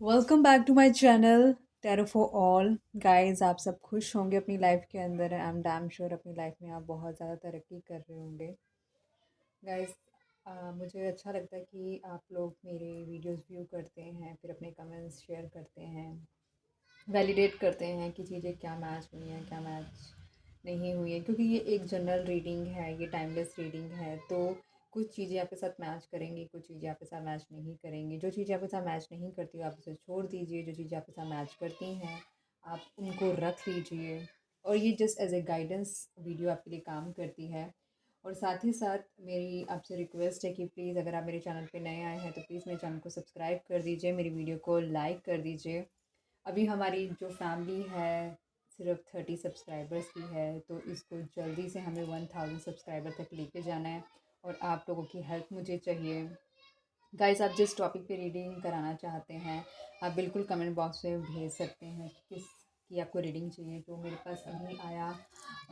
Welcome back to my channel tarot for all. Guys, आप सब खुश होंगे अपनी लाइफ के अंदर। आई एम डैम श्योर अपनी लाइफ में आप बहुत ज़्यादा तरक्की कर रहे होंगे। गाइस, मुझे अच्छा लगता है कि आप लोग मेरे वीडियोस व्यू करते हैं, फिर अपने कमेंट्स शेयर करते हैं, वैलिडेट करते हैं कि चीज़ें क्या मैच हुई हैं, क्या मैच नहीं हुई है। क्योंकि ये एक जनरल रीडिंग है, ये टाइमलेस रीडिंग है। तो कुछ चीज़ें आपके साथ मैच करेंगी, कुछ चीज़ें आपके साथ मैच नहीं करेंगी। जो चीज़ें आपके साथ मैच नहीं करती हो आप उसे छोड़ दीजिए, जो चीज़ें आपके साथ मैच करती हैं आप उनको रख लीजिए। और ये just as a guidance video आपके लिए काम करती है। और साथ ही साथ मेरी आपसे रिक्वेस्ट है कि प्लीज़ अगर आप मेरे चैनल पे नए आए हैं तो प्लीज़ मेरे चैनल को सब्सक्राइब कर दीजिए, मेरी वीडियो को लाइक कर दीजिए। अभी हमारी जो फैमिली है सिर्फ 30 सब्सक्राइबर्स की है, तो इसको जल्दी से हमें 1000 सब्सक्राइबर तक लेके जाना है और आप लोगों की हेल्प मुझे चाहिए। गाइस, आप जिस टॉपिक पे रीडिंग कराना चाहते हैं आप बिल्कुल कमेंट बॉक्स में भेज सकते हैं कि किस की आपको रीडिंग चाहिए। तो मेरे पास अभी आया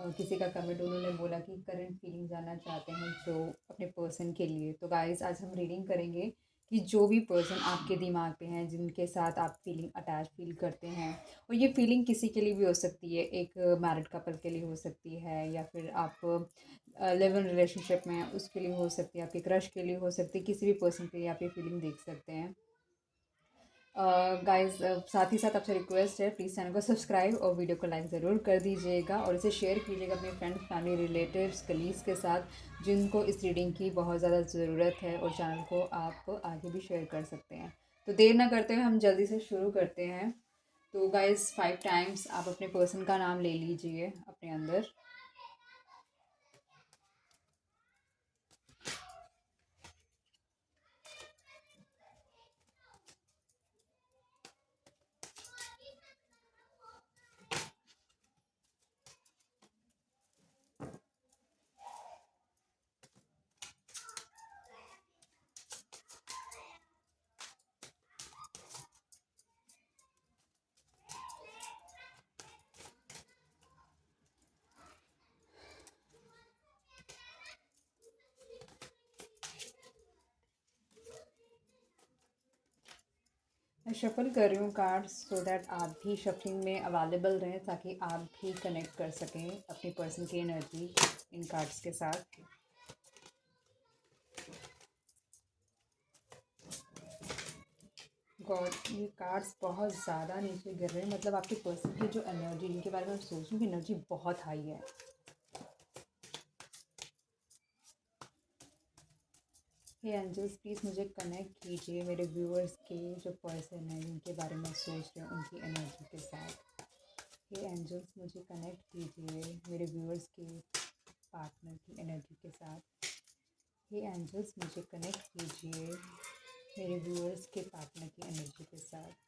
किसी का कमेंट, उन्होंने बोला कि करंट फीलिंग जानना चाहते हैं जो अपने पर्सन के लिए। तो गाइस, आज हम रीडिंग करेंगे कि जो भी पर्सन आपके दिमाग पे हैं, जिनके साथ आप फीलिंग अटैच फील करते हैं। और ये फीलिंग किसी के लिए भी हो सकती है, एक मैरिड कपल के लिए हो सकती है, या फिर आप लिव इन रिलेशनशिप में हैं उसके लिए हो सकती है, आपके क्रश के लिए हो सकती है, किसी भी पर्सन के लिए आप ये फीलिंग देख सकते हैं। गाइस, साथ ही साथ आपसे रिक्वेस्ट है प्लीज़ चैनल को सब्सक्राइब और वीडियो को लाइक ज़रूर कर दीजिएगा और इसे शेयर कीजिएगा अपने फ्रेंड्स, फैमिली, रिलेटिव्स, कलीग्स के साथ जिनको इस रीडिंग की बहुत ज़्यादा ज़रूरत है। और चैनल को आप आगे भी शेयर कर सकते हैं। तो देर ना करते हुए हम जल्दी से शुरू करते हैं। तो गाइस, 5 टाइम्स आप अपने पर्सन का नाम ले लीजिए अपने अंदर। मैं शफल कर रही हूँ कार्ड्स सो दैट आप भी शफलिंग में अवेलेबल रहें, ताकि आप भी कनेक्ट कर सकें अपनी पर्सन की एनर्जी इन कार्ड्स के साथ। गॉड, ये कार्ड्स बहुत ज़्यादा नीचे गिर रहे हैं, मतलब आपके पर्सन की जो एनर्जी, जिनके बारे में मैं सोच रही हूँ, एनर्जी बहुत हाई है। हे एंजल्स, प्लीज़ मुझे कनेक्ट कीजिए मेरे व्यूअर्स के जो पर्सन है जिनके बारे में सोच रहे हैं उनकी एनर्जी के साथ। हे एंजल्स, मुझे कनेक्ट कीजिए मेरे व्यूअर्स के पार्टनर की एनर्जी के साथ। हे एंजल्स, मुझे कनेक्ट कीजिए मेरे व्यूअर्स के पार्टनर की एनर्जी के साथ।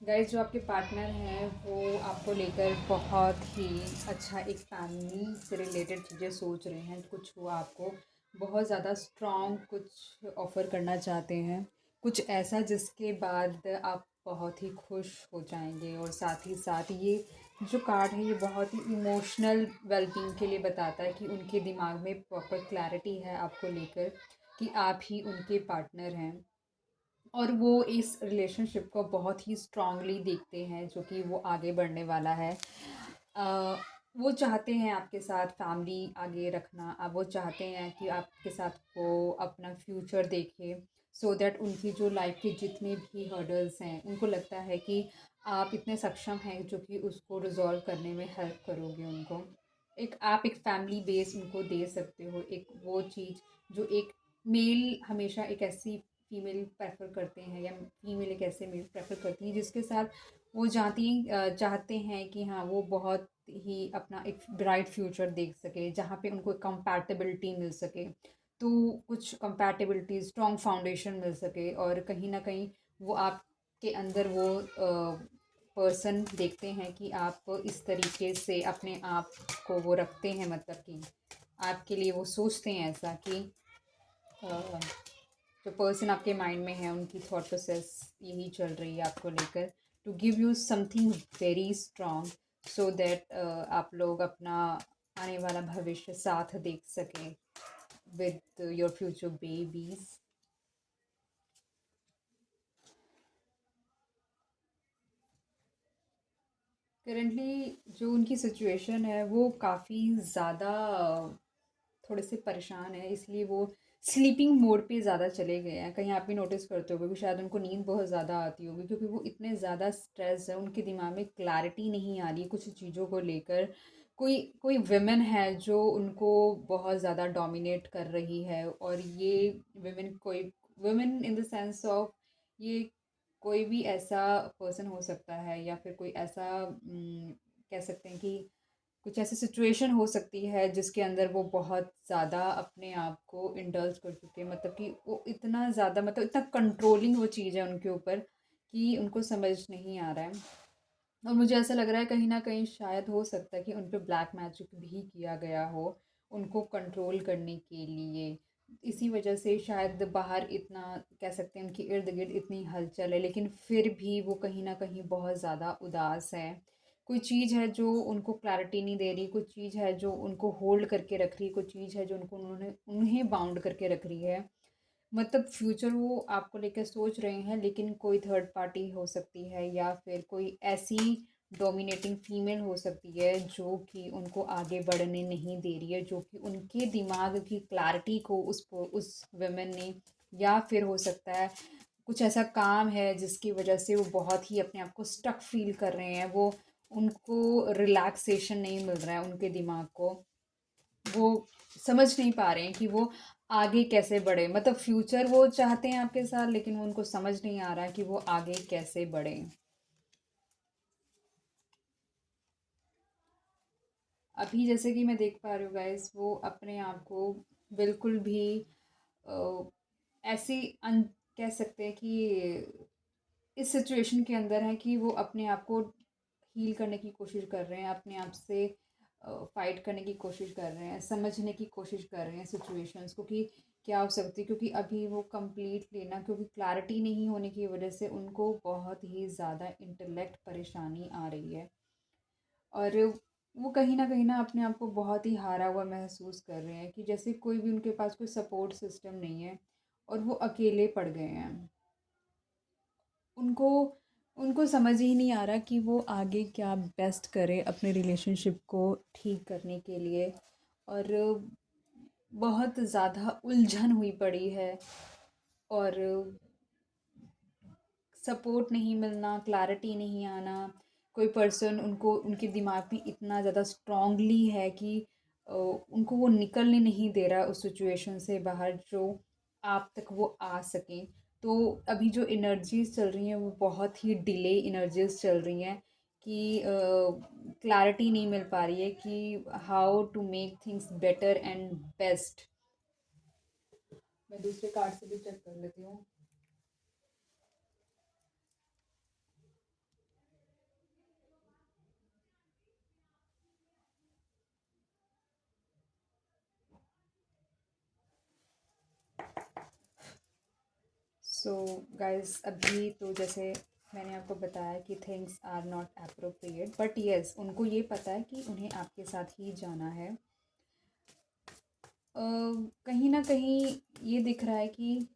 गाइस, जो आपके पार्टनर हैं वो आपको लेकर बहुत ही अच्छा एक फैमिली से रिलेटेड चीज़ें सोच रहे हैं। कुछ वो आपको बहुत ज़्यादा स्ट्रॉन्ग कुछ ऑफ़र करना चाहते हैं, कुछ ऐसा जिसके बाद आप बहुत ही खुश हो जाएंगे। और साथ ही साथ ये जो कार्ड है ये बहुत ही इमोशनल वेलबींग के लिए बताता है कि उनके दिमाग में प्रॉपर क्लैरिटी है आपको लेकर कि आप ही उनके पार्टनर हैं। और वो इस रिलेशनशिप को बहुत ही स्ट्रांगली देखते हैं जो कि वो आगे बढ़ने वाला है। अ, वो चाहते हैं आपके साथ फैमिली आगे रखना। अब वो चाहते हैं कि आपके साथ वो अपना फ्यूचर देखे, सो दैट उनकी जो लाइफ के जितने भी हर्डल्स हैं उनको लगता है कि आप इतने सक्षम हैं जो कि उसको रिजॉल्व करने में हेल्प करोगे उनको। एक आप एक फैमिली बेस उनको दे सकते हो, एक वो चीज़ जो एक मेल हमेशा एक ऐसी फीमेल प्रेफर करते हैं, या फीमेल एक ऐसे मेल प्रेफर करती हैं जिसके साथ वो चाहते हैं कि हाँ वो बहुत ही अपना एक ब्राइट फ्यूचर देख सके, जहाँ पे उनको कंपैटिबिलिटी मिल सके। तो कुछ कंपैटिबिलिटी, स्ट्रॉन्ग फाउंडेशन मिल सके, और कहीं ना कहीं वो आपके अंदर वो पर्सन देखते हैं कि आप इस तरीके से अपने आप को वो रखते हैं, मतलब कि आपके लिए वो सोचते हैं ऐसा कि अ, जो पर्सन आपके माइंड में है उनकी थॉट प्रोसेस यही चल रही है आपको लेकर, to give you something very strong, so that आप लोग अपना आने वाला भविष्य साथ देख सकें with your future babies. Currently जो उनकी सिचुएशन है वो काफ़ी ज़्यादा थोड़े से परेशान है, इसलिए वो स्लीपिंग मोड पे ज़्यादा चले गए हैं। कहीं आप भी नोटिस करते होगे कि शायद उनको नींद बहुत ज़्यादा आती होगी, क्योंकि वो इतने ज़्यादा स्ट्रेस है, उनके दिमाग में क्लैरिटी नहीं आ रही है कुछ चीज़ों को लेकर। कोई कोई विमेन है जो उनको बहुत ज़्यादा डोमिनेट कर रही है, और ये women in the sense of, ये कोई भी ऐसा पर्सन हो सकता है, या फिर कोई ऐसा कह सकते हैं कि कुछ ऐसी सिचुएशन हो सकती है जिसके अंदर वो बहुत ज़्यादा अपने आप को इंडल्ज कर चुके हैं, मतलब कि वो इतना ज़्यादा, मतलब इतना कंट्रोलिंग वो चीज़ है उनके ऊपर कि उनको समझ नहीं आ रहा है। और मुझे ऐसा लग रहा है कहीं न कहीं शायद हो सकता है कि उन पे ब्लैक मैजिक भी किया गया हो, उनको कंट्रोल करने के लिए। इसी वजह से शायद बाहर इतना, कह सकते हैं, उनके इर्द-गिर्द इतनी हलचल है, लेकिन फिर भी वो कहीं न कहीं बहुत ज़्यादा उदास हैं। कोई चीज़ है जो उनको क्लैरिटी नहीं दे रही, कुछ चीज़ है जो उनको होल्ड करके रख रही है, कुछ चीज़ है जो उन्हें बाउंड करके रख रही है। मतलब फ्यूचर वो आपको लेकर सोच रहे हैं, लेकिन कोई थर्ड पार्टी हो सकती है, या फिर कोई ऐसी डोमिनेटिंग फीमेल हो सकती है जो कि उनको आगे बढ़ने नहीं दे रही है, जो कि उनके दिमाग की क्लैरिटी को उस वुमेन ने, या फिर हो सकता है कुछ ऐसा काम है जिसकी वजह से वो बहुत ही अपने आप को स्टक फील कर रहे हैं, वो उनको रिलैक्सेशन नहीं मिल रहा है उनके दिमाग को, वो समझ नहीं पा रहे हैं कि वो आगे कैसे बढ़े, मतलब फ्यूचर वो चाहते हैं आपके साथ, लेकिन वो उनको समझ नहीं आ रहा है कि वो आगे कैसे बढ़े। अभी जैसे कि मैं देख पा रही हूँ गाइस, वो अपने आप को बिल्कुल भी अ, ऐसी कह सकते हैं कि इस सिचुएशन के अंदर हैं कि वो अपने आप को हील करने की कोशिश कर रहे हैं, अपने आप से फाइट करने की कोशिश कर रहे हैं, समझने की कोशिश कर रहे हैं सिचुएशंस को कि क्या हो सकती है, क्योंकि अभी वो कंप्लीटली ना, क्योंकि क्लैरिटी नहीं होने की वजह से उनको बहुत ही ज़्यादा इंटेलेक्ट परेशानी आ रही है, और वो कहीं न कहीं ना अपने आप को बहुत ही हारा हुआ महसूस कर रहे हैं, कि जैसे कोई भी उनके पास कोई सपोर्ट सिस्टम नहीं है और वो अकेले पड़ गए हैं। उनको उनको समझ ही नहीं आ रहा कि वो आगे क्या बेस्ट करें अपने रिलेशनशिप को ठीक करने के लिए, और बहुत ज़्यादा उलझन हुई पड़ी है, और सपोर्ट नहीं मिलना, क्लैरिटी नहीं आना, कोई पर्सन उनको उनके दिमाग में इतना ज़्यादा स्ट्रॉन्गली है कि उनको वो निकलने नहीं दे रहा उस सिचुएशन से बाहर, जो आप तक वो आ सकें। तो अभी जो एनर्जीज़ चल रही हैं वो बहुत ही डिले एनर्जीज़ चल रही हैं, कि क्लैरिटी नहीं मिल पा रही है कि how to make things better and best. मैं दूसरे कार्ड से भी चेक कर लेती हूँ। सो गाइस, अभी तो जैसे मैंने आपको बताया कि things are not appropriate, but yes उनको ये पता है कि उन्हें आपके साथ ही जाना है। कहीं ना कहीं ये दिख रहा है कि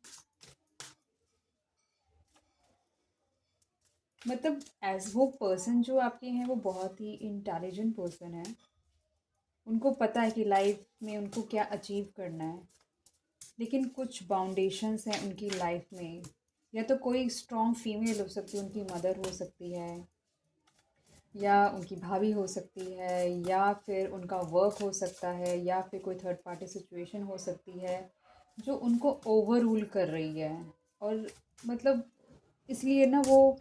मतलब एज वो पर्सन जो आपके हैं वो बहुत ही इंटेलिजेंट पर्सन है, उनको पता है कि लाइफ में उनको क्या अचीव करना है, लेकिन कुछ बाउंडेशंस हैं उनकी लाइफ में। या तो कोई स्ट्रॉन्ग फीमेल हो सकती है, उनकी मदर हो सकती है, या उनकी भाभी हो सकती है, या फिर उनका वर्क हो सकता है, या फिर कोई थर्ड पार्टी सिचुएशन हो सकती है जो उनको ओवर रूल कर रही है। और मतलब इसलिए ना वो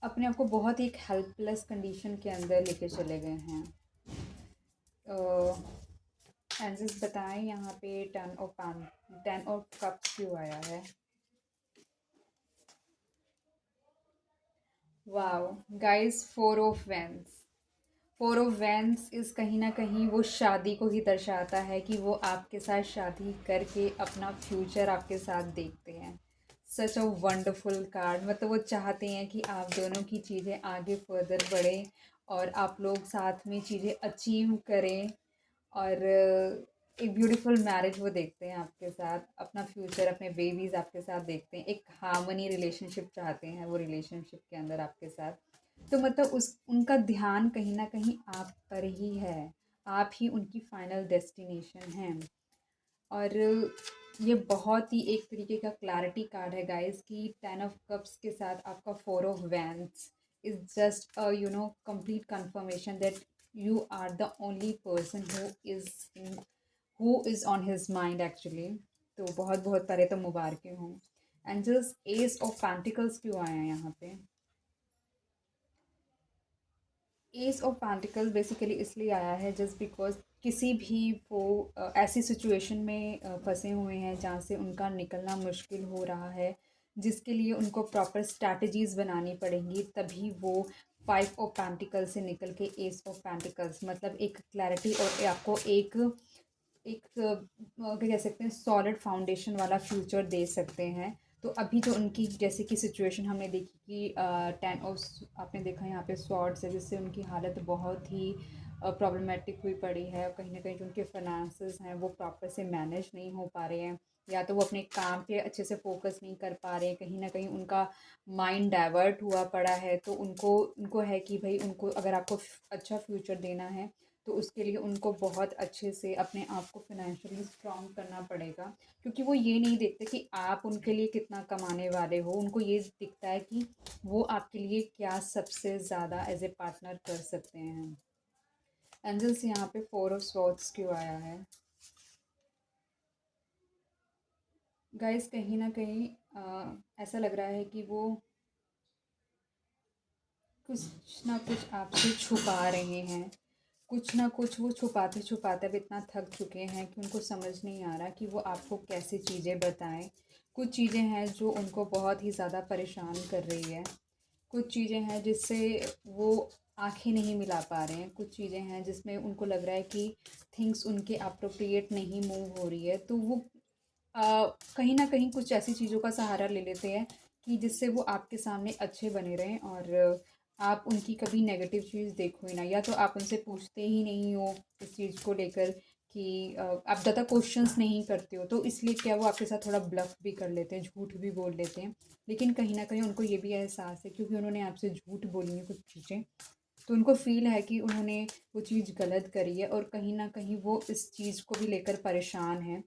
अपने आप को बहुत ही एक हेल्पलेस कंडीशन के अंदर लेके चले गए हैं। एंजल्स बताएं यहाँ पे टेन ऑफ कप्स क्यों आया है। Wow guys, four of vents इस कहीं ना कहीं वो शादी को ही दर्शाता है, कि वो आपके साथ शादी करके अपना फ्यूचर आपके साथ देखते हैं। सच अ वंडरफुल कार्ड, मतलब वो चाहते हैं कि आप दोनों की चीज़ें आगे फर्दर बढ़ें और आप लोग साथ में चीज़ें अचीव करें, और एक ब्यूटीफुल मैरिज वो देखते हैं आपके साथ, अपना फ्यूचर, अपने बेबीज़ आपके साथ देखते हैं, एक हार्मनी रिलेशनशिप चाहते हैं वो रिलेशनशिप के अंदर आपके साथ। तो मतलब उस उनका ध्यान कहीं न कहीं आप पर ही है, आप ही उनकी फाइनल डेस्टिनेशन हैं। और ये बहुत ही एक तरीके का क्लैरिटी कार्ड है गाइस कि 10 ऑफ कप्स के साथ आपका 4 of wands is just a complete confirmation that you are the only person who is on his mind actually। तो बहुत बहुत पहले तो मुबारकें हों। एंजल्स एस ऑफ पेंटिकल्स क्यों आया है यहाँ पे? एस ऑफ पेंटिकल्स बेसिकली इसलिए आया है जस्ट बिकॉज किसी भी वो ऐसी सिचुएशन में फंसे हुए हैं जहाँ से उनका निकलना मुश्किल हो रहा है, जिसके लिए उनको प्रॉपर स्ट्रैटेजीज़ बनानी पड़ेंगी, तभी वो 5 ऑफ पेंटिकल्स से निकल के एस ऑफ पेंटिकल्स मतलब एक क्लैरिटी और आपको एक एक क्या कह सकते हैं सॉलिड फाउंडेशन वाला फ्यूचर दे सकते हैं। तो अभी तो उनकी जैसे कि सिचुएशन हमने देखी कि 10 ऑफ आपने देखा यहाँ पे स्वॉर्ड्स है, जिससे उनकी हालत बहुत ही प्रॉब्लमेटिक हुई पड़ी है। कहीं ना कहीं जो उनके फाइनेंसेस हैं वो प्रॉपर से मैनेज नहीं हो पा रहे हैं, या तो वो अपने काम पे अच्छे से फोकस नहीं कर पा रहे हैं, कहीं ना कहीं उनका माइंड डाइवर्ट हुआ पड़ा है। तो उनको उनको है कि भाई उनको अगर आपको अच्छा फ्यूचर देना है तो उसके लिए उनको बहुत अच्छे से अपने आप को फिनेंशियली स्ट्रॉन्ग करना पड़ेगा, क्योंकि वो ये नहीं देखते कि आप उनके लिए कितना कमाने वाले हो, उनको ये दिखता है कि वो आपके लिए क्या सबसे ज़्यादा एज ए पार्टनर कर सकते हैं। एंजल्स यहाँ पे 4 ऑफ स्वॉर्ड्स क्यों आया है? गाइस कहीं ना कहीं ऐसा लग रहा है कि वो कुछ ना कुछ आपसे छुपा रहे हैं, कुछ ना कुछ वो छुपाते छुपाते अब इतना थक चुके हैं कि उनको समझ नहीं आ रहा कि वो आपको कैसी चीज़ें बताएं। कुछ चीज़ें हैं जो उनको बहुत ही ज़्यादा परेशान कर रही है, कुछ चीज़ें हैं जिससे वो आंखें नहीं मिला पा रहे हैं, कुछ चीज़ें हैं जिसमें उनको लग रहा है कि थिंग्स उनके अप्रोप्रिएट नहीं मूव हो रही है। तो वो कहीं ना कहीं कुछ ऐसी चीज़ों का सहारा ले लेते हैं कि जिससे वो आपके सामने अच्छे बने रहें, और आप उनकी कभी नेगेटिव चीज़ देखो ही ना, या तो आप उनसे पूछते ही नहीं हो इस चीज़ को लेकर कि आप ज़्यादा क्वेश्चंस नहीं करते हो, तो इसलिए क्या वो आपके साथ थोड़ा ब्लफ भी कर लेते हैं, झूठ भी बोल लेते हैं। लेकिन कहीं ना कहीं उनको ये भी एहसास है, क्योंकि उन्होंने आपसे झूठ बोली है कुछ चीज़ें, तो उनको फ़ील है कि उन्होंने वो चीज़ गलत करी है, और कहीं ना कहीं वो इस चीज़ को भी लेकर परेशान है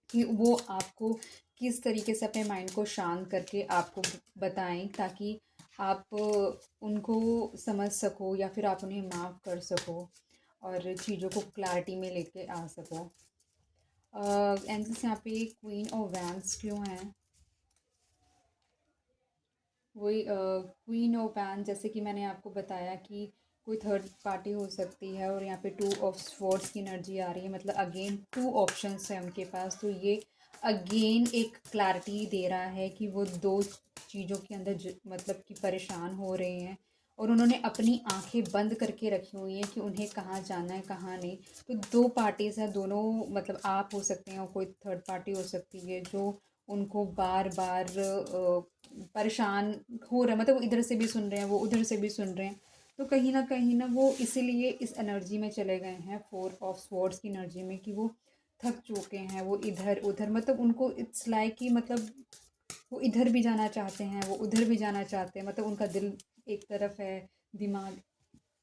कि वो आपको किस तरीके से अपने माइंड को शांत करके आपको बताएं, ताकि आप उनको समझ सको या फिर आप उन्हें माफ़ कर सको और चीज़ों को क्लैरिटी में लेके आ सको। एंजल्स यहाँ पे क्वीन ऑफ वैंड्स क्यों है? वही क्वीन ऑफ वैंड, जैसे कि मैंने आपको बताया कि कोई थर्ड पार्टी हो सकती है, और यहाँ पे 2 ऑफ स्वॉर्ड्स की एनर्जी आ रही है, मतलब अगेन 2 ऑप्शंस हैं उनके पास। तो ये अगेन एक क्लैरिटी दे रहा है कि वो दो चीज़ों के अंदर मतलब कि परेशान हो रहे हैं, और उन्होंने अपनी आंखें बंद करके रखी हुई हैं कि उन्हें कहाँ जाना है कहाँ नहीं। तो दो पार्टीज़ हैं, दोनों मतलब आप हो सकते हैं और कोई थर्ड पार्टी हो सकती है जो उनको बार बार परेशान हो रहा है, मतलब वो इधर से भी सुन रहे हैं, वो उधर से भी सुन रहे हैं। तो कहीं ना वो इसीलिए इस एनर्जी में चले गए हैं, 4 ऑफ स्वॉर्ड्स की एनर्जी में, कि वो थक चुके हैं, वो इधर उधर, मतलब उनको इट्स लाइक कि मतलब वो इधर भी जाना चाहते हैं, वो उधर भी जाना चाहते हैं, मतलब उनका दिल एक तरफ है, दिमाग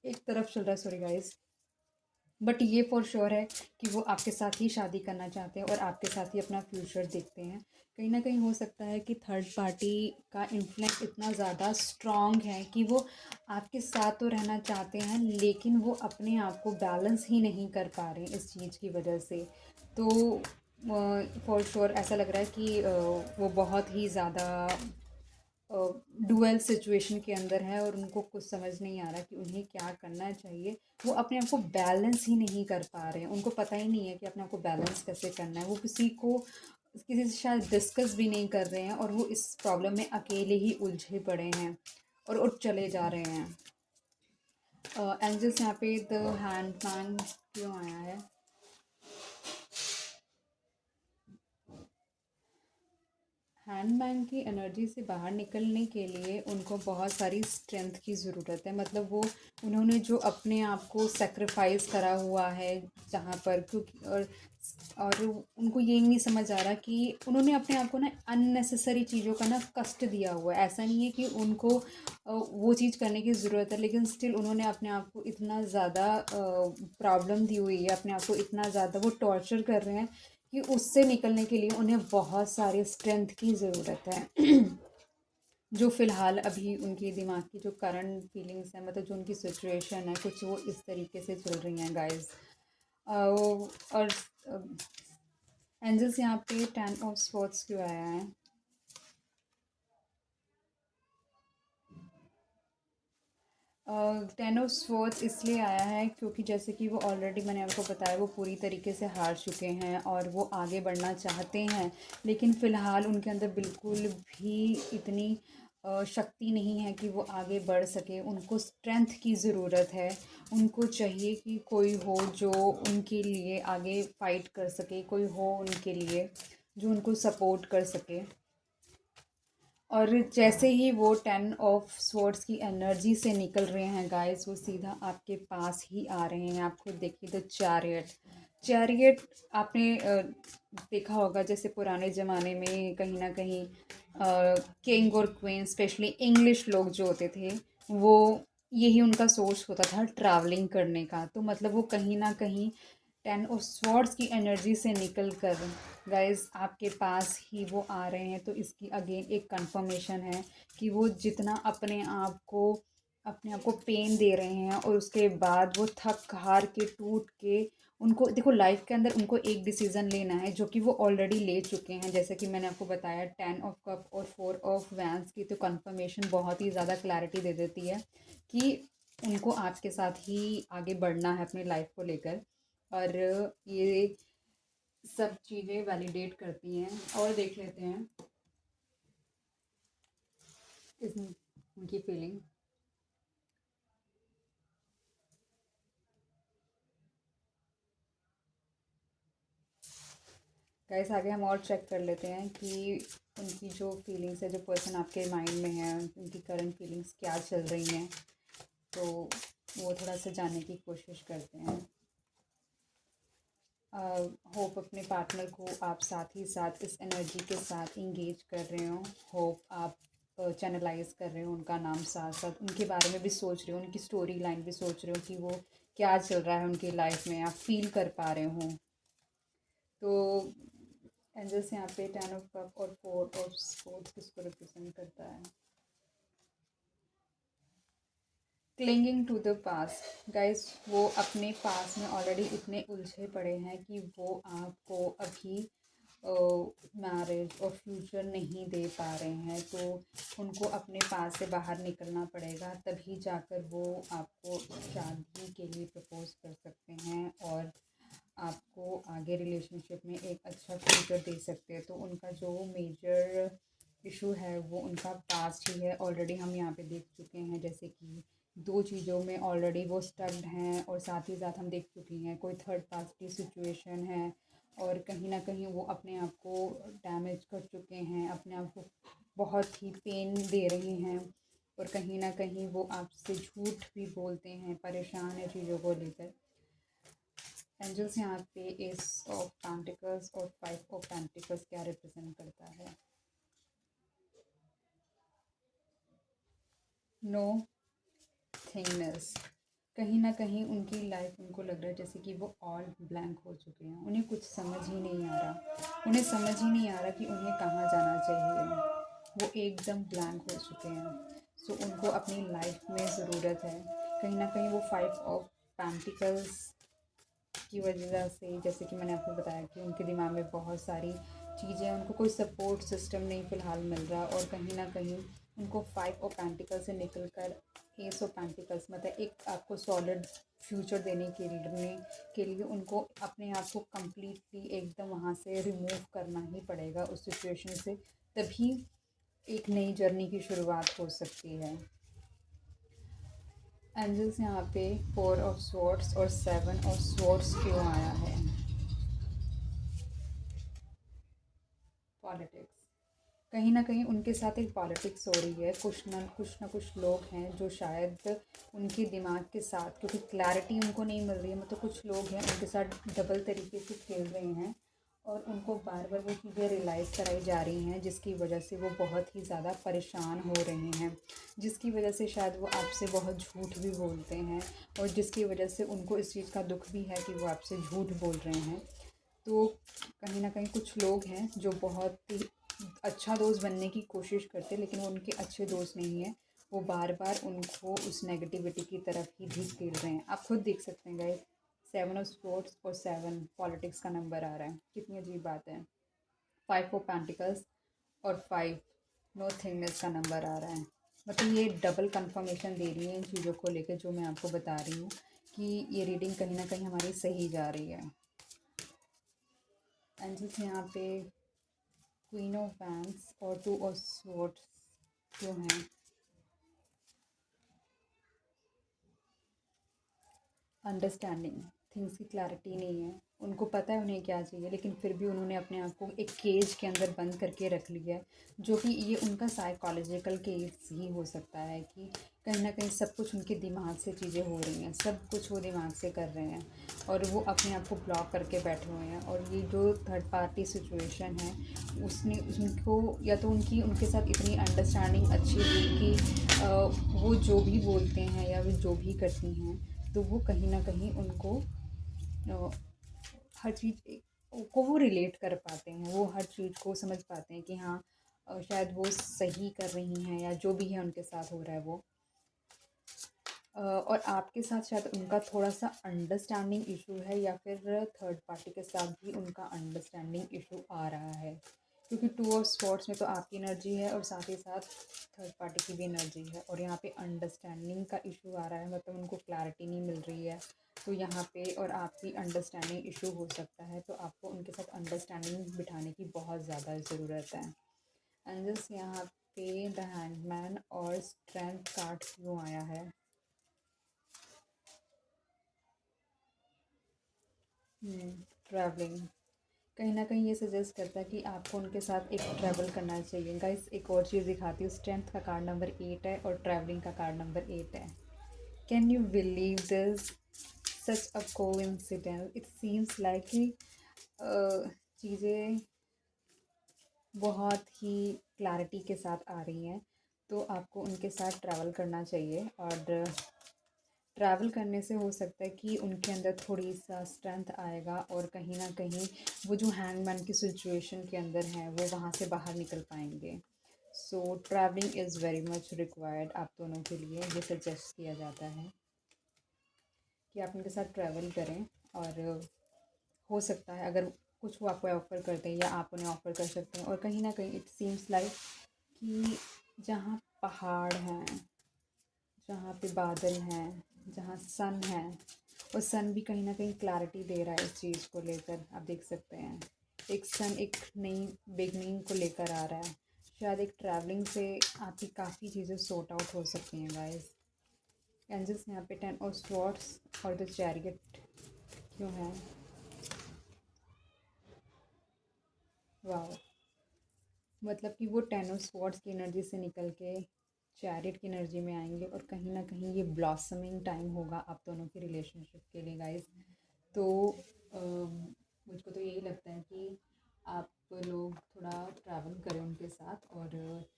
एक तरफ चल रहा है, सॉरी गाइस। बट ये फॉर श्योर है कि वो आपके साथ ही शादी करना चाहते हैं और आपके साथ ही अपना फ्यूचर देखते हैं। कहीं ना कहीं हो सकता है कि थर्ड पार्टी का इन्फ्लुएंस इतना ज़्यादा स्ट्रॉन्ग है कि वो आपके साथ तो रहना चाहते हैं, लेकिन वो अपने आप को बैलेंस ही नहीं कर पा रहे हैं इस चीज़ की वजह से। तो फॉर श्योर ऐसा लग रहा है कि वो बहुत ही ज़्यादा डुअल सिचुएशन के अंदर है, और उनको कुछ समझ नहीं आ रहा कि उन्हें क्या करना चाहिए। वो अपने आप को बैलेंस ही नहीं कर पा रहे हैं, उनको पता ही नहीं है कि अपने आप को बैलेंस कैसे करना है। वो किसी से शायद डिस्कस भी नहीं कर रहे हैं, और वो इस प्रॉब्लम में अकेले ही उलझे पड़े हैं और चले जा रहे हैं। एंजल्स यहाँ पे द हैंडमैन क्यों आया है? हैंडमैन की एनर्जी से बाहर निकलने के लिए उनको बहुत सारी स्ट्रेंथ की ज़रूरत है। मतलब वो उन्होंने जो अपने आप को सैक्रिफाइस करा हुआ है जहाँ पर, क्योंकि और उनको ये नहीं समझ आ रहा कि उन्होंने अपने आप को ना अननेसेसरी चीज़ों का ना कष्ट दिया हुआ है। ऐसा नहीं है कि उनको वो चीज़ करने की ज़रूरत है, लेकिन स्टिल उन्होंने अपने आप को इतना ज़्यादा प्रॉब्लम दी हुई है, अपने आप को इतना ज़्यादा वो टॉर्चर कर रहे हैं कि उससे निकलने के लिए उन्हें बहुत सारी स्ट्रेंथ की ज़रूरत है। जो फ़िलहाल अभी उनके दिमाग की जो करंट फीलिंग्स हैं, मतलब जो उनकी सिचुएशन है, कुछ वो इस तरीके से चल रही हैं गाइस। और एंजल्स यहाँ पे 10 ऑफ स्वॉर्ड्स क्यों आया है? टेन ऑफ स्वॉर्ड्स इसलिए आया है क्योंकि जैसे कि वो ऑलरेडी मैंने आपको बताया वो पूरी तरीके से हार चुके हैं और वो आगे बढ़ना चाहते हैं, लेकिन फ़िलहाल उनके अंदर बिल्कुल भी इतनी शक्ति नहीं है कि वो आगे बढ़ सके। उनको स्ट्रेंथ की ज़रूरत है। उनको चाहिए कि कोई हो जो उनके लिए आगे फ़ाइट कर सके, कोई हो उनके लिए जो उनको सपोर्ट कर सके। और जैसे ही वो 10 ऑफ स्वॉर्ड्स की एनर्जी से निकल रहे हैं गाइस, वो सीधा आपके पास ही आ रहे हैं। आप खुद देखिए, द चैरियट। चैरियट आपने देखा होगा, जैसे पुराने ज़माने में कहीं ना कहीं किंग और क्वीन, स्पेशली इंग्लिश लोग जो होते थे, वो यही उनका सोच होता था ट्रैवलिंग करने का। तो मतलब वो कहीं ना कहीं 10 ऑफ स्वॉर्ड्स की एनर्जी से निकल कर गाइस आपके पास ही वो आ रहे हैं। तो इसकी अगेन एक कंफर्मेशन है कि वो जितना अपने आप को पेन दे रहे हैं और उसके बाद वो थक हार के टूट के, उनको देखो लाइफ के अंदर उनको एक डिसीज़न लेना है जो कि वो ऑलरेडी ले चुके हैं। जैसे कि मैंने आपको बताया 10 ऑफ कप और 4 ऑफ वैंस की तो कंफर्मेशन बहुत ही ज़्यादा क्लैरिटी दे देती है कि उनको आपके साथ ही आगे बढ़ना है अपनी लाइफ को लेकर। और ये सब चीज़ें वैलिडेट करती हैं। और देख लेते हैं इस उनकी फीलिंग। गाइस आगे हम और चेक कर लेते हैं कि उनकी जो फीलिंग्स है, जो पर्सन आपके माइंड में है, उनकी करंट फीलिंग्स क्या चल रही हैं। तो वो थोड़ा सा जानने की कोशिश करते हैं। होप अपने पार्टनर को आप साथ ही साथ इस एनर्जी के साथ इंगेज कर रहे हो। होप आप चैनलाइज कर रहे हो उनका नाम, साथ साथ उनके बारे में भी सोच रहे हो, उनकी स्टोरी लाइन भी सोच रहे हो कि वो क्या चल रहा है उनकी लाइफ में, आप फील कर पा रहे हो। तो एंजल्स यहाँ पे 10 ऑफ कप और 4 ऑफ स्पोर्ट्स किसको रिप्रेजेंट करता है? Clinging to the past guys, वो अपने पास में ऑलरेडी इतने उलझे पड़े हैं कि वो आपको अभी मैरिज और फ्यूचर नहीं दे पा रहे हैं। तो उनको अपने पास से बाहर निकलना पड़ेगा, तभी जाकर वो आपको शादी के लिए प्रपोज कर सकते हैं और आपको आगे रिलेशनशिप में एक अच्छा फ्यूचर दे सकते हैं। तो उनका जो मेजर इशू है वो उनका पास्ट ही है। ऑलरेडी हम यहाँ पे देख चुके हैं जैसे कि दो चीज़ों में ऑलरेडी वो स्टक्ड हैं, और साथ ही साथ हम देख चुके हैं कोई थर्ड पार्टी सिचुएशन है, और कहीं ना कहीं वो अपने आप को डैमेज कर चुके हैं, अपने आप को बहुत ही पेन दे रहे हैं, और कहीं ना कहीं वो आपसे झूठ भी बोलते हैं, परेशान है चीज़ों को लेकर। एंजल्स यहाँ पे एस ऑफ पेंटिकल्स और 5 ऑफ पेंटिकल्स क्या रिप्रेजेंट करता है? नो थिंगनेस। कहीं ना कहीं उनकी लाइफ, उनको लग रहा है जैसे कि वो ऑल ब्लैंक हो चुके हैं, उन्हें कुछ समझ ही नहीं आ रहा। उन्हें समझ ही नहीं आ रहा कि उन्हें कहाँ जाना चाहिए। वो एकदम ब्लैंक हो चुके हैं। सो उनको अपनी लाइफ में ज़रूरत है। कहीं ना कहीं वो 5 ऑफ पेंटिकल्स की वजह से, जैसे कि मैंने आपको बताया कि उनके दिमाग में बहुत सारी चीज़ें, उनको कोई सपोर्ट सिस्टम नहीं फ़िलहाल मिल रहा, और कहीं ना कहीं उनको 5 ऑफ पेंटिकल्स से निकल कर एस ऑफ पेंटिकल्स, मतलब एक आपको सॉलिड फ्यूचर देने के लिए उनको अपने आप को कम्प्लीटली एकदम वहाँ से रिमूव करना ही पड़ेगा उस सिचुएशन से, तभी एक नई जर्नी की शुरुआत हो सकती है। एंजल्स यहाँ पे 4 ऑफ स्वॉर्ड्स और 7 ऑफ स्वॉर्ड्स क्यों आया है? पॉलिटिक्स। कहीं न कहीं उनके साथ एक पॉलिटिक्स हो रही है। कुछ ना कुछ लोग हैं जो शायद उनके दिमाग के साथ, क्योंकि क्लैरिटी उनको नहीं मिल रही है, मतलब कुछ लोग हैं उनके साथ डबल तरीके से खेल रहे हैं और उनको बार-बार वो चीज़ें रियलाइज़ कराई जा रही हैं, जिसकी वजह से वो बहुत ही ज़्यादा परेशान हो रहे हैं। जिसकी वजह से शायद वो आपसे बहुत झूठ भी बोलते हैं और जिसकी वजह से उनको इस चीज़ का दुःख भी है कि वो आपसे झूठ बोल रहे हैं। तो कहीं न कहीं कुछ लोग हैं जो बहुत ही अच्छा दोस्त बनने की कोशिश करते हैं, लेकिन वो उनके अच्छे दोस्त नहीं हैं। वो बार-बार उनको उस नेगेटिविटी की तरफ ही धकेल रहे हैं। आप खुद देख सकते हैं गाइस, 7 ऑफ सोर्ड्स और 7 पॉलिटिक्स का नंबर आ रहा है। कितनी अजीब बात है। 5 ऑफ पेंटिकल्स और 5 नोथिंगनेस का नंबर आ रहा है। मतलब ये डबल कन्फर्मेशन दे रही है इन चीज़ों को लेकर जो मैं आपको बता रही हूँ कि ये रीडिंग कहीं न कहीं हमारी सही जा रही है। एंजल्स यहाँ पे क्वीन ऑफ वैंड्स और 2 ऑफ स्वॉर्ड्स जो हैं, अंडरस्टैंडिंग थिंग्स की क्लैरिटी नहीं है। उनको पता है उन्हें क्या चाहिए, लेकिन फिर भी उन्होंने अपने आप को एक केज के अंदर बंद करके रख लिया है, जो कि ये उनका साइकोलॉजिकल केस ही हो सकता है कि कहीं न कहीं सब कुछ उनके दिमाग से चीज़ें हो रही हैं, सब कुछ वो दिमाग से कर रहे हैं और वो अपने आप को ब्लॉक करके बैठे हुए हैं। और ये जो थर्ड पार्टी सिचुएशन है, उसने उनको या तो उनके साथ इतनी अंडरस्टैंडिंग अच्छी थी कि वो जो भी बोलते हैं या वो जो भी करती हैं, तो वो कहीं न कहीं उनको हर चीज़ को वो रिलेट कर पाते हैं, वो हर चीज़ को समझ पाते हैं कि हाँ, शायद वो सही कर रही हैं या जो भी है उनके साथ हो रहा है वो। और आपके साथ शायद उनका थोड़ा-सा अंडरस्टैंडिंग इशू है या फिर थर्ड पार्टी के साथ भी उनका अंडरस्टैंडिंग इशू आ रहा है। क्योंकि 2 ऑफ स्वॉर्ड्स में तो आपकी एनर्जी है और साथ ही साथ थर्ड पार्टी की भी एनर्जी है और यहाँ पे अंडरस्टैंडिंग का इशू आ रहा है, मतलब उनको क्लैरिटी नहीं मिल रही है। तो यहाँ पे और आपकी अंडरस्टैंडिंग इशू हो सकता है, तो आपको उनके साथ अंडरस्टैंडिंग बिठाने की बहुत ज़्यादा ज़रूरत है। एंजल्स यहाँ पे द हैंगमैन और स्ट्रेंथ कार्ड क्यों आया है? ट्रैवलिंग कहीं न कहीं ये सजेस्ट करता है कि आपको उनके साथ एक ट्रैवल करना चाहिए। गाइस एक और चीज़ दिखाती हूँ, स्ट्रेंथ का कार्ड नंबर 8 है और ट्रैवलिंग का कार्ड नंबर 8 है। Can you believe this? Such a coincidence. It seems like कि चीज़ें बहुत ही क्लैरिटी के साथ आ रही हैं, तो आपको उनके साथ ट्रैवल करना चाहिए और ट्रैवल करने से हो सकता है कि उनके अंदर थोड़ी सा स्ट्रेंथ आएगा और कहीं न कहीं वो जो हैंगमैन की सिचुएशन के अंदर हैं वो वहाँ से बाहर निकल पाएंगे। सो travelling is very much required आप दोनों के लिए। ये सजेस्ट किया जाता है कि आप उनके साथ ट्रैवल करें और हो सकता है अगर कुछ वो आपको ऑफ़र करते हैं या आप उन्हें ऑफ़र कर सकते हैं। और कहीं न कहीं इट सीम्स लाइक कि जहाँ पहाड़ हैं, जहाँ पे बादल हैं, जहाँ सन है, और सन भी कहीं न कहीं क्लैरिटी दे रहा है इस चीज़ को लेकर। आप देख सकते हैं एक सन एक नई बिगनिंग को लेकर आ रहा है। शायद एक ट्रैवलिंग से आपकी काफ़ी चीज़ें सॉर्ट आउट हो सकती हैं गाइस। एंजल्स यहाँ पे 10 ऑफ स्वॉर्ड्स और द चैरियट क्यों है? वाह, मतलब कि वो 10 ऑफ स्वॉर्ड्स की एनर्जी से निकल के चैरियट की एनर्जी में आएंगे और कहीं ना कहीं ये ब्लॉसमिंग टाइम होगा आप दोनों की रिलेशनशिप के लिए गाइस। तो मुझको तो यही लगता है कि आप लोग थोड़ा ट्रैवल करें उनके साथ और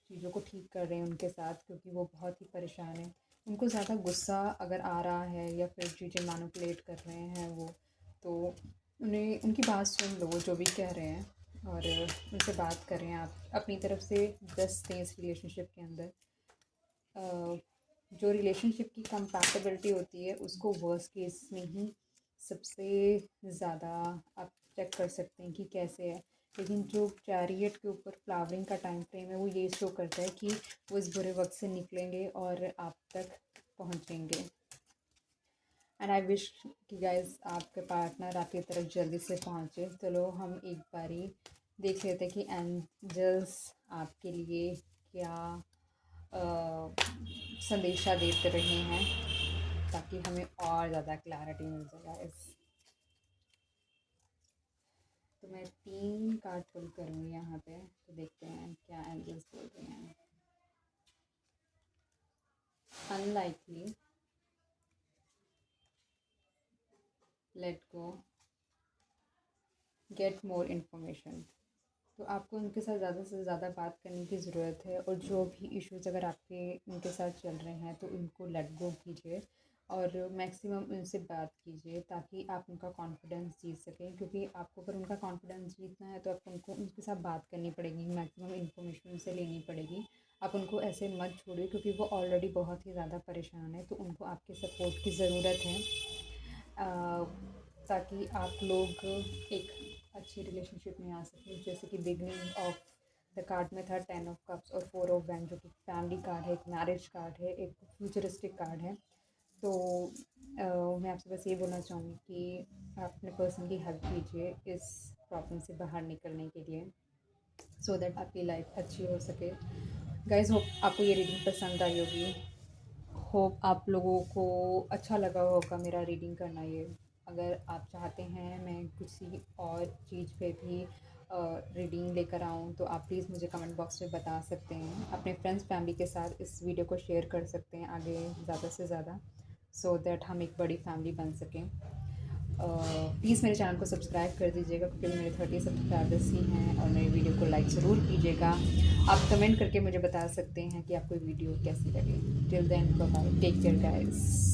चीज़ों को ठीक कर रहे हैं उनके साथ, क्योंकि वो बहुत ही परेशान हैं। उनको ज़्यादा गुस्सा अगर आ रहा है या फिर चीज़ें मैनिपुलेट कर रहे हैं वो, तो उन्हें उनकी बात सुन लो, वो जो भी कह रहे हैं, और उनसे बात करें। आप अपनी तरफ से बेस्ट दें इस रिलेशनशिप के अंदर। जो रिलेशनशिप की कंपैटिबिलिटी होती है उसको वर्स्ट केस में ही सबसे ज़्यादा आप चेक कर सकते हैं कि कैसे है। लेकिन जो चैरियट के ऊपर फ्लावरिंग का टाइम फ्रेम है वो ये शो करता है कि वो इस बुरे वक्त से निकलेंगे और आप तक पहुंचेंगे। एंड आई विश कि गाइस आपके पार्टनर आपकी तरफ जल्दी से पहुंचे। चलो हम एक बारी देख लेते हैं कि एंजल्स आपके लिए क्या संदेशा देते रहे हैं, ताकि हमें और ज़्यादा क्लैरिटी मिल जाए गाइस। तो मैं मैं 3 कार्ड पुल करूँगी यहाँ पे, तो देखते हैं क्या एंजल्स बोल रहे हैं। Unlikely, let go, get more information. तो आपको उनके साथ ज़्यादा से ज़्यादा बात करने की ज़रूरत है, और जो भी इश्यूज़ अगर आपके उनके साथ चल रहे हैं तो उनको लेट गो कीजिए और मैक्सिमम उनसे बात कीजिए, ताकि आप उनका कॉन्फिडेंस जीत सकें। क्योंकि आपको अगर उनका कॉन्फिडेंस जीतना है तो आपको उनको उनके साथ बात करनी पड़ेगी, मैक्सिमम इन्फॉर्मेशन उनसे लेनी पड़ेगी। आप उनको ऐसे मत छोड़िए, क्योंकि वो ऑलरेडी बहुत ही ज़्यादा परेशान है, तो उनको आपके सपोर्ट की ज़रूरत है, ताकि आप लोग एक अच्छी रिलेशनशिप में आ सकें। जैसे कि बिगनिंग ऑफ द कार्ड में था 10 ऑफ कप्स और 4 ऑफ वैंड, जो कि फैमिली कार्ड है, एक मैरिज कार्ड है, एक फ्यूचरिस्टिक कार्ड है। तो मैं आपसे बस ये बोलना चाहूँगी कि आप अपने पर्सन की हेल्प कीजिए इस प्रॉब्लम से बाहर निकलने के लिए, सो दैट आपकी लाइफ अच्छी हो सके। गाइज़, होप आपको ये रीडिंग पसंद आई होगी। होप आप लोगों को अच्छा लगा होगा मेरा रीडिंग करना ये। अगर आप चाहते हैं मैं किसी और चीज़ पे भी रीडिंग लेकर आऊँ, तो आप प्लीज़ मुझे कमेंट बॉक्स में बता सकते हैं। अपने फ्रेंड्स फैमिली के साथ इस वीडियो को शेयर कर सकते हैं आगे ज़्यादा से ज़्यादा, सो दैट हम एक बड़ी फैमिली बन सकें। प्लीज़ मेरे चैनल को सब्सक्राइब कर दीजिएगा, क्योंकि मेरे 30 सब्सक्राइबर्स ही हैं, और मेरी वीडियो को लाइक ज़रूर कीजिएगा। आप कमेंट करके मुझे बता सकते हैं कि आपको वीडियो कैसी लगी। Till then, bye bye, take care guys.